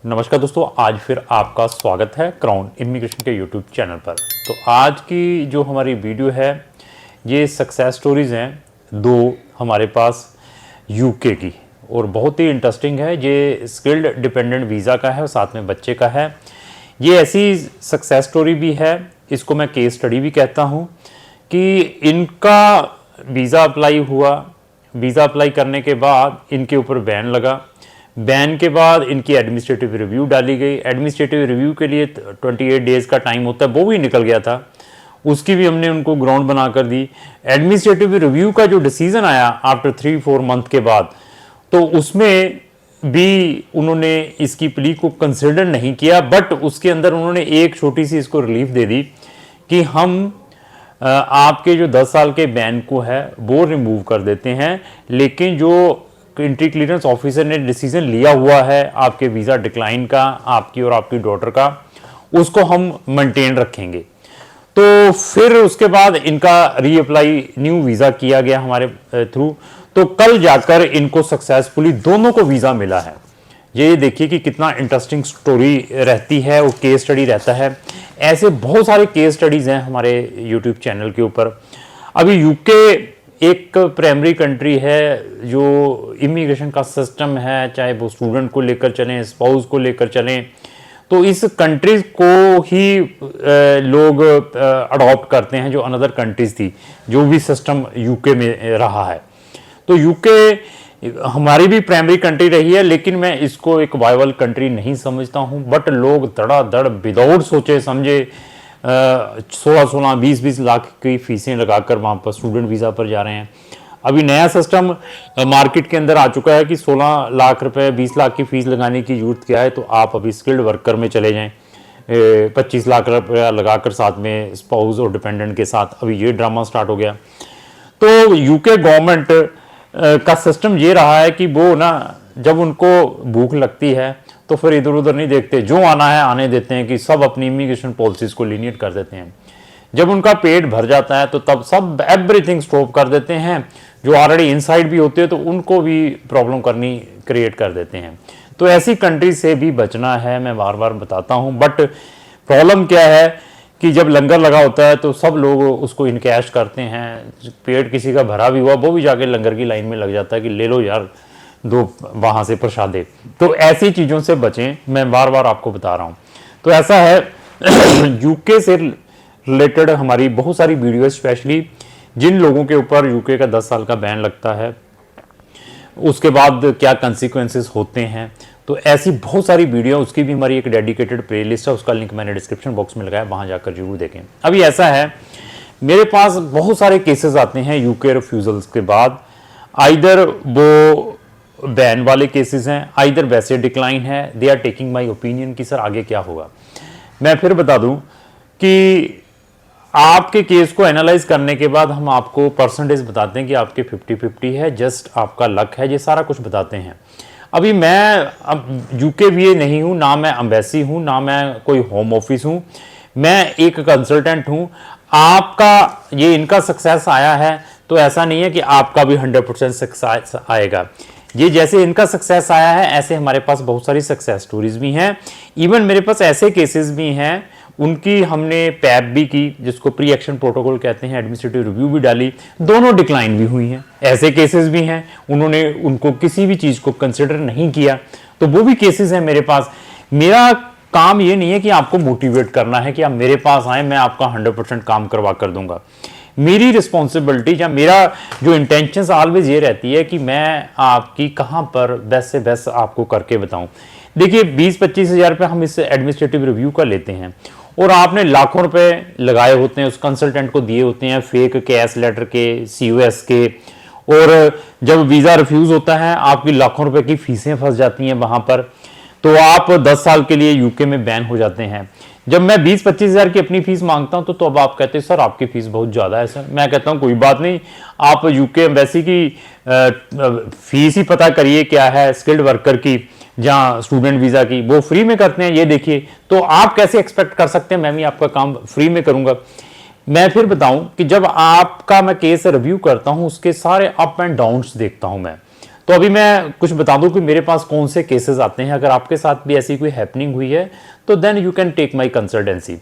नमस्कार दोस्तों, आज फिर आपका स्वागत है क्राउन इमिग्रेशन के यूट्यूब चैनल पर। तो आज की जो हमारी वीडियो है ये सक्सेस स्टोरीज़ हैं दो हमारे पास यूके की, और बहुत ही इंटरेस्टिंग है। ये स्किल्ड डिपेंडेंट वीज़ा का है और साथ में बच्चे का है। ये ऐसी सक्सेस स्टोरी भी है, इसको मैं केस स्टडी भी कहता हूँ कि इनका वीज़ा अप्लाई हुआ, वीज़ा अप्लाई करने के बाद इनके ऊपर बैन लगा, बैन के बाद इनकी एडमिनिस्ट्रेटिव रिव्यू डाली गई। एडमिनिस्ट्रेटिव रिव्यू के लिए 28 डेज़ का टाइम होता है, वो भी निकल गया था, उसकी भी हमने उनको ग्राउंड बना कर दी। एडमिनिस्ट्रेटिव रिव्यू का जो डिसीजन आया आफ्टर 3-4 मंथ के बाद, तो उसमें भी उन्होंने इसकी प्ली को कंसिडर नहीं किया, बट उसके अंदर उन्होंने एक छोटी सी इसको रिलीफ दे दी कि हम आपके जो 10 साल के बैन को है वो रिमूव कर देते हैं, लेकिन जो एंट्री क्लियरेंस ऑफिसर ने डिसीजन लिया हुआ है आपके वीज़ा डिक्लाइन का, आपकी और आपकी डॉटर का, उसको हम मेंटेन रखेंगे। तो फिर उसके बाद इनका रीअप्लाई न्यू वीज़ा किया गया हमारे थ्रू। तो कल जाकर इनको सक्सेसफुली दोनों को वीज़ा मिला है। ये देखिए कि कितना इंटरेस्टिंग स्टोरी रहती है और केस स्टडी रहता है। ऐसे बहुत सारे केस स्टडीज़ हैं हमारे यूट्यूब चैनल के ऊपर। अभी यूके एक प्राइमरी कंट्री है जो इमिग्रेशन का सिस्टम है, चाहे वो स्टूडेंट को लेकर चलें, स्पाउस को लेकर चलें, तो इस कंट्रीज को ही लोग अडॉप्ट करते हैं जो अनदर कंट्रीज थी, जो भी सिस्टम यूके में रहा है। तो यूके हमारी भी प्राइमरी कंट्री रही है, लेकिन मैं इसको एक वाइबल कंट्री नहीं समझता हूँ। बट लोग धड़ाधड़ विदाउट सोचे समझे 16-16, 20-20 लाख की फीसें लगाकर वहाँ पर स्टूडेंट वीज़ा पर जा रहे हैं। अभी नया सिस्टम मार्केट के अंदर आ चुका है कि 16 लाख रुपए 20 लाख की फ़ीस लगाने की जरूरत क्या है, तो आप अभी स्किल्ड वर्कर में चले जाएं। 25 लाख रुपया लगाकर साथ में स्पाउस और डिपेंडेंट के साथ अभी ये ड्रामा स्टार्ट हो गया। तो यूके गवर्नमेंट का सिस्टम ये रहा है कि वो ना, जब उनको भूख लगती है तो फिर इधर उधर नहीं देखते, जो आना है आने देते हैं, कि सब अपनी इमिग्रेशन पॉलिसीज़ को लीनियट कर देते हैं। जब उनका पेट भर जाता है तो तब सब एवरीथिंग स्टॉप कर देते हैं। जो ऑलरेडी इनसाइड भी होते हैं तो उनको भी प्रॉब्लम करनी क्रिएट कर देते हैं। तो ऐसी कंट्री से भी बचना है, मैं बार बार बताता हूँ। बट प्रॉब्लम क्या है कि जब लंगर लगा होता है तो सब लोग उसको इनकैश करते हैं। पेट किसी का भरा भी हुआ वो भी जाके लंगर की लाइन में लग जाता है कि ले लो यार दो वहाँ से प्रसादे। तो ऐसी चीज़ों से बचें, मैं बार बार आपको बता रहा हूँ। तो ऐसा है यूके से रिलेटेड हमारी बहुत सारी वीडियो, स्पेशली जिन लोगों के ऊपर यूके का 10 साल का बैन लगता है उसके बाद क्या कंसिक्वेंसेस होते हैं, तो ऐसी बहुत सारी वीडियो, उसकी भी हमारी एक डेडिकेटेड प्लेलिस्ट है, उसका लिंक मैंने डिस्क्रिप्शन बॉक्स में लगाया, वहाँ जाकर जरूर देखें। अभी ऐसा है, मेरे पास बहुत सारे केसेस आते हैं यूके रिफ्यूज़ल्स के बाद। आइदर वो बैन वाले केसेस हैं, आइदर वैसे डिक्लाइन है, they are taking my opinion कि सर आगे क्या होगा। मैं फिर बता दूं कि आपके केस को एनालाइज करने के बाद हम आपको परसेंटेज बताते हैं कि आपके 50-50 है, जस्ट आपका लक है, ये सारा कुछ बताते हैं। अभी मैं अब यूके वीए नहीं हूँ, ना मैं एम्बेसी हूँ, ना मैं कोई होम ऑफिस हूँ, मैं एक कंसल्टेंट हूँ। आपका ये इनका सक्सेस आया है तो ऐसा नहीं है कि आपका भी 100% सक्सेस आएगा। ये जैसे इनका सक्सेस आया है ऐसे हमारे पास बहुत सारी सक्सेस स्टोरीज भी हैं। इवन मेरे पास ऐसे केसेस भी हैं, उनकी हमने पैप भी की, जिसको प्री एक्शन प्रोटोकॉल कहते हैं, एडमिनिस्ट्रेटिव रिव्यू भी डाली, दोनों डिक्लाइन भी हुई हैं। ऐसे केसेस भी हैं उन्होंने उनको किसी भी चीज़ को कंसिडर नहीं किया, तो वो भी केसेस हैं मेरे पास। मेरा काम ये नहीं है कि आपको मोटिवेट करना है कि आप मेरे पास आए, मैं आपका 100% काम करवा कर दूंगा। मेरी रिस्पॉन्सिबिलिटी या मेरा जो इंटेंशन ऑलवेज ये रहती है कि मैं आपकी कहाँ पर बेस्ट से बेस्ट आपको करके बताऊं। देखिए 20-25 हज़ार रुपये हम इस एडमिनिस्ट्रेटिव रिव्यू का लेते हैं और आपने लाखों रुपए लगाए होते हैं, उस कंसल्टेंट को दिए होते हैं, फेक कैश लेटर के, COS के, और जब वीज़ा रिफ्यूज़ होता है आपकी लाखों रुपए की फीसें फंस जाती हैं वहाँ पर, तो आप 10 साल के लिए यूके में बैन हो जाते हैं। जब मैं 20-25 हज़ार की अपनी फीस मांगता हूं तो अब आप कहते हैं सर आपकी फीस बहुत ज़्यादा है। सर मैं कहता हूं कोई बात नहीं, आप यूके एम्बेसी की फीस ही पता करिए क्या है, स्किल्ड वर्कर की जहां स्टूडेंट वीज़ा की, वो फ्री में करते हैं, ये देखिए। तो आप कैसे एक्सपेक्ट कर सकते हैं मैं भी आपका काम फ्री में करूंगा। मैं फिर बताऊं कि जब आपका मैं केस रिव्यू करता हूं उसके सारे अप एंड डाउन्स देखता हूं मैं, तो अभी मैं कुछ बता दूं कि मेरे पास कौन से केसेस आते हैं। अगर आपके साथ भी ऐसी कोई हैपनिंग हुई है तो then you can take my consultancy.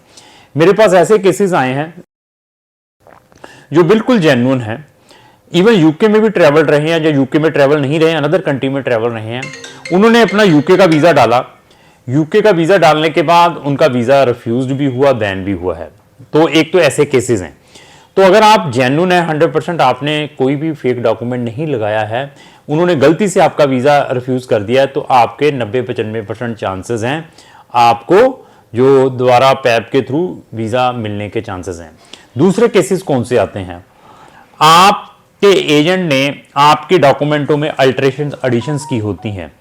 मेरे पास ऐसे केसेस आए हैं जो बिल्कुल जेन्युइन है, इवन यूके में भी ट्रैवल रहे हैं, या यूके में ट्रैवल नहीं रहे हैं, अनदर कंट्री में ट्रैवल रहे हैं। उन्होंने अपना यूके का वीजा डाला, यूके का वीजा डालने के बाद उनका वीजा रिफ्यूज्ड भी हुआ, बैन भी हुआ है। तो एक तो ऐसे केसेस हैं। तो अगर आप जेन्युइन है 100%, आपने कोई भी फेक डॉक्यूमेंट नहीं लगाया है, उन्होंने गलती से आपका वीजा रिफ्यूज कर दिया है, तो आपके 90-95% चांसेस हैं आपको जो दोबारा पैप के थ्रू वीजा मिलने के चांसेस हैं। दूसरे केसेस कौन से आते हैं? आपके एजेंट ने आपके डॉक्यूमेंटों में अल्टरेशन एडिशंस की होती हैं,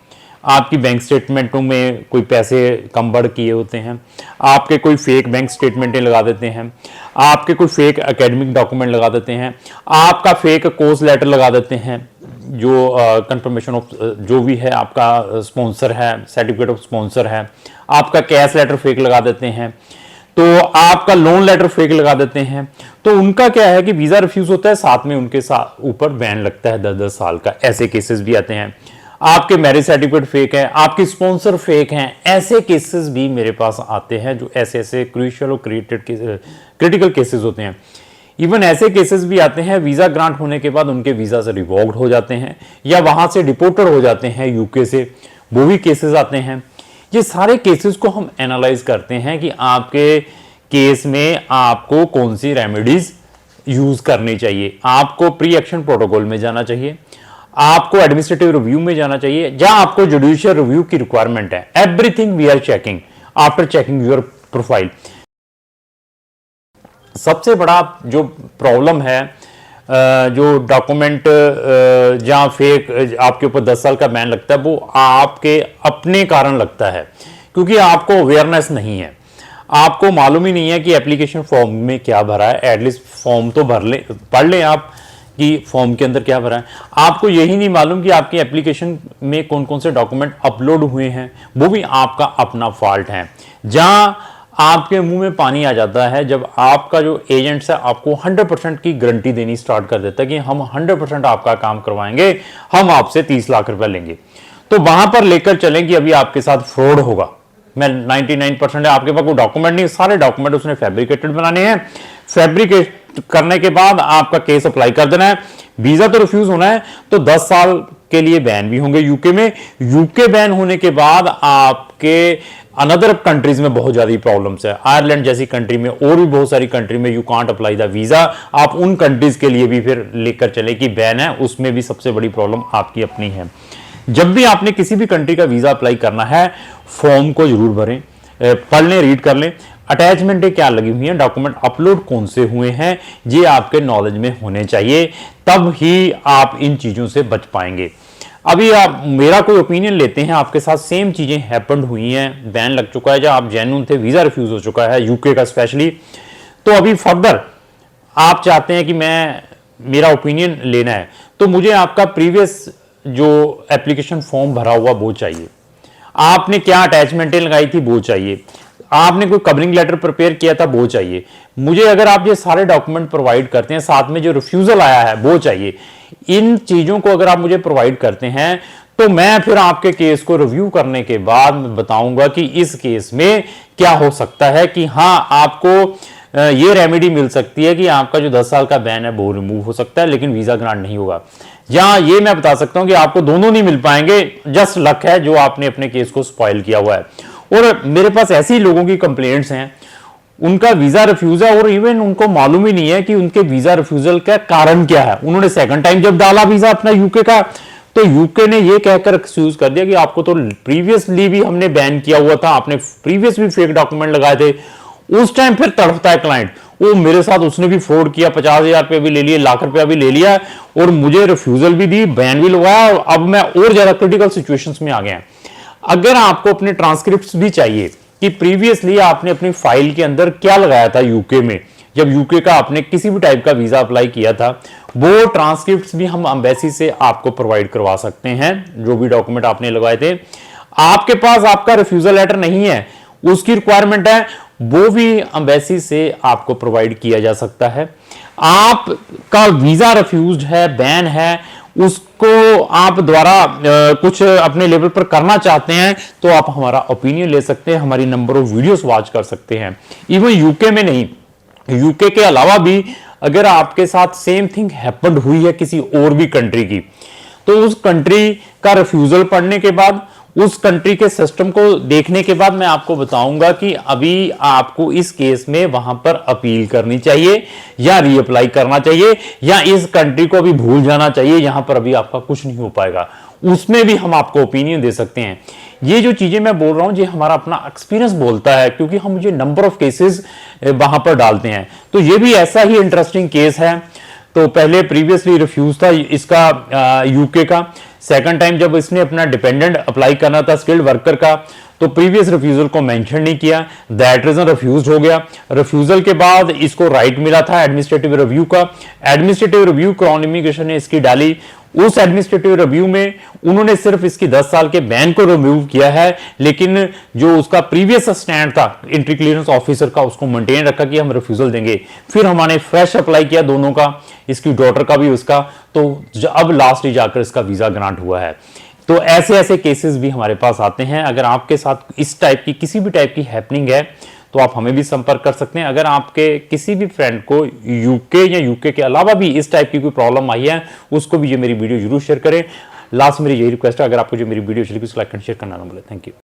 आपकी बैंक स्टेटमेंटों में कोई पैसे कम बढ़ किए होते हैं, आपके कोई फेक बैंक स्टेटमेंटें लगा देते हैं, आपके कोई फेक एकेडमिक डॉक्यूमेंट लगा देते हैं, आपका फेक कोर्स लेटर लगा देते हैं, जो कंफर्मेशन ऑफ जो भी है, आपका स्पॉन्सर है, सर्टिफिकेट ऑफ स्पॉन्सर है, आपका कैश लेटर फेक लगा देते हैं, तो आपका लोन लेटर फेक लगा देते हैं। तो उनका क्या है कि वीजा रिफ्यूज होता है, साथ में उनके साथ ऊपर बैन लगता है 10-10 साल का। ऐसे केसेस भी आते हैं। आपके मैरिज सर्टिफिकेट फेक है, आपके स्पॉन्सर फेक हैं, ऐसे केसेस भी मेरे पास आते हैं, जो ऐसे क्रूशियल और क्रिटिकल केसेस होते हैं। इवन ऐसे केसेस भी आते हैं वीजा ग्रांट होने के बाद उनके वीजा से रिवोक्ड हो जाते हैं या वहां से डिपोर्टेड हो जाते हैं यूके से, वो भी केसेस आते हैं। ये सारे केसेस को हम एनालाइज करते हैं कि आपके केस में आपको कौन सी रेमेडीज यूज करनी चाहिए। आपको प्री एक्शन प्रोटोकॉल में जाना चाहिए, आपको एडमिनिस्ट्रेटिव रिव्यू में जाना चाहिए, जहां आपको जुडिशियल रिव्यू की रिक्वायरमेंट है। Everything we are checking after checking your profile. सबसे बड़ा जो प्रॉब्लम है, जो डॉक्यूमेंट जहां फेक आपके ऊपर 10 साल का बैन लगता है, वो आपके अपने कारण लगता है, क्योंकि आपको अवेयरनेस नहीं है, आपको मालूम ही नहीं है कि एप्लीकेशन फॉर्म में क्या भरा है। एटलीस्ट फॉर्म तो पढ़ लें आप कि फॉर्म के अंदर क्या भरा है। आपको यही नहीं मालूम कि आपकी एप्लीकेशन में कौन कौन से डॉक्यूमेंट अपलोड हुए हैं, वो भी आपका अपना फॉल्ट है। जहां आपके मुंह में पानी आ जाता है जब आपका जो एजेंट्स है आपको 100% की गारंटी देनी स्टार्ट कर देता है कि हम 100% आपका काम करवाएंगे, हम आपसे 30 लाख रुपए लेंगे। तो वहां पर लेकर चलें कि अभी आपके साथ फ्रॉड होगा। मैं 99% है, आपके पास कोई डॉक्यूमेंट नहीं, सारे डॉक्यूमेंट उसने फैब्रिकेटेड बनाने हैं। फैब्रिकेट करने के बाद आपका केस अप्लाई कर देना है। वीजा तो रिफ्यूज होना है, तो 10 साल के लिए बैन भी होंगे यूके में। यूके बैन होने के बाद आपके अनदर कंट्रीज में बहुत ज्यादा प्रॉब्लम्स है। आयरलैंड जैसी कंट्री में और भी बहुत सारी कंट्री में you can't apply the visa. आप उन कंट्रीज के लिए भी फिर लेकर चले कि बैन है, उसमें भी सबसे बड़ी प्रॉब्लम आपकी अपनी है। जब भी आपने किसी भी कंट्री का वीजा अप्लाई करना है, फॉर्म को जरूर भरें, पढ़ लें, रीड कर लें, अटैचमेंटें क्या लगी हुई हैं, डॉक्यूमेंट अपलोड कौन से हुए हैं, ये आपके नॉलेज में होने चाहिए, तब ही आप इन चीजों से बच पाएंगे। अभी आप मेरा कोई ओपिनियन लेते हैं, आपके साथ सेम चीजें हैपेंड हुई हैं, बैन लग चुका है, जब आप जेन्युइन थे, वीजा रिफ्यूज हो चुका है यूके का स्पेशली, तो अभी फर्दर आप चाहते हैं कि मेरा ओपिनियन लेना है, तो मुझे आपका प्रीवियस जो एप्लीकेशन फॉर्म भरा हुआ वो चाहिए, आपने क्या अटैचमेंटें लगाई थी वो चाहिए, आपने कोई कवरिंग लेटर प्रिपेयर किया था वो चाहिए मुझे। अगर आप ये सारे डॉक्यूमेंट प्रोवाइड करते हैं, साथ में जो रिफ्यूजल आया है वो चाहिए। इन चीजों को अगर आप मुझे प्रोवाइड करते हैं तो मैं फिर आपके केस को रिव्यू करने के बाद बताऊंगा कि इस केस में क्या हो सकता है, कि हाँ आपको ये रेमेडी मिल सकती है कि आपका जो 10 साल का बैन है वो रिमूव हो सकता है, लेकिन वीजा ग्रांट नहीं होगा। या ये मैं बता सकता हूं कि आपको दोनों नहीं मिल पाएंगे, जस्ट लक है जो आपने अपने केस को स्पॉइल किया हुआ है। और मेरे पास ऐसे ही लोगों की कंप्लेंट्स हैं, उनका वीजा रिफ्यूज है और इवन उनको मालूम ही नहीं है कि उनके वीजा रिफ्यूजल का कारण क्या है। उन्होंने सेकंड टाइम जब डाला वीजा अपना यूके का, तो यूके ने ये कहकर एक्सक्यूज कर दिया कि आपको तो प्रीवियसली भी हमने बैन किया हुआ था, आपने प्रीवियस भी फेक डॉक्यूमेंट लगाए थे। उस टाइम फिर तड़पता है क्लाइंट, वो मेरे साथ उसने भी फ्रॉड किया, 50,000 रुपये भी ले लिए, लाख रुपया भी ले लिया और मुझे रिफ्यूजल भी दी, बैन भी लगाया, और अब मैं और ज्यादा क्रिटिकल सिचुएशंस में आ गया। अगर आपको अपने ट्रांसक्रिप्ट्स भी चाहिए कि प्रीवियसली आपने अपनी फाइल के अंदर क्या लगाया था यूके में, जब यूके का आपने किसी भी टाइप का वीजा अप्लाई किया था, वो ट्रांसक्रिप्ट्स भी हम एम्बेसी से आपको प्रोवाइड करवा सकते हैं। जो भी डॉक्यूमेंट आपने लगवाए थे, आपके पास आपका रिफ्यूजल लेटर नहीं है, उसकी रिक्वायरमेंट है, वो भी एम्बेसी से आपको प्रोवाइड किया जा सकता है। आपका वीजा रिफ्यूज्ड है, बैन है, उस को आप द्वारा कुछ अपने लेवल पर करना चाहते हैं तो आप हमारा ओपिनियन ले सकते हैं, हमारी नंबर ऑफ वीडियोस वॉच कर सकते हैं। इवन यूके में नहीं, यूके के अलावा भी अगर आपके साथ सेम थिंग हैपेंड हुई है किसी और भी कंट्री की, तो उस कंट्री का रिफ्यूजल पढ़ने के बाद, उस कंट्री के सिस्टम को देखने के बाद मैं आपको बताऊंगा कि अभी आपको इस केस में वहां पर अपील करनी चाहिए या रीअप्लाई करना चाहिए, या इस कंट्री को अभी भूल जाना चाहिए, यहां पर अभी आपका कुछ नहीं हो पाएगा। उसमें भी हम आपको ओपिनियन दे सकते हैं। ये जो चीजें मैं बोल रहा हूं, ये हमारा अपना एक्सपीरियंस बोलता है, क्योंकि हम मुझे नंबर ऑफ केसेस वहां पर डालते हैं। तो ये भी ऐसा ही इंटरेस्टिंग केस है। तो पहले प्रीवियसली रिफ्यूज था इसका यूके का, सेकंड टाइम जब इसने अपना डिपेंडेंट अप्लाई करना था स्किल्ड वर्कर का, तो प्रीवियस रिफ्यूजल को मेंशन नहीं किया, दैट रीजन रिफ्यूज हो गया। रिफ्यूजल के बाद इसको राइट मिला था एडमिनिस्ट्रेटिव रिव्यू का, एडमिनिस्ट्रेटिव रिव्यू क्राउन इमिग्रेशन ने इसकी डाली। उस एडमिनिस्ट्रेटिव रिव्यू में उन्होंने सिर्फ इसकी 10 साल के बैन को रिमूव किया है, लेकिन जो उसका प्रीवियस स्टैंड था एंट्री क्लियरेंस ऑफिसर का, उसको मेंटेन रखा कि हम रिफ्यूजल देंगे। फिर हमने फ्रेश अप्लाई किया दोनों का, इसकी डॉटर का भी उसका, तो अब लास्ट जाकर इसका वीजा ग्रांट हुआ है। तो ऐसे ऐसे केसेस भी हमारे पास आते हैं। अगर आपके साथ इस टाइप की किसी भी टाइप की हैपनिंग है तो आप हमें भी संपर्क कर सकते हैं। अगर आपके किसी भी फ्रेंड को यूके या यूके के अलावा भी इस टाइप की कोई प्रॉब्लम आई है, उसको भी ये मेरी वीडियो जरूर शेयर करें। लास्ट मेरी यही रिक्वेस्ट है, अगर आपको जो मेरी वीडियो अच्छी लगी तो लाइक एंड शेयर करना ना भूलें। Thank you.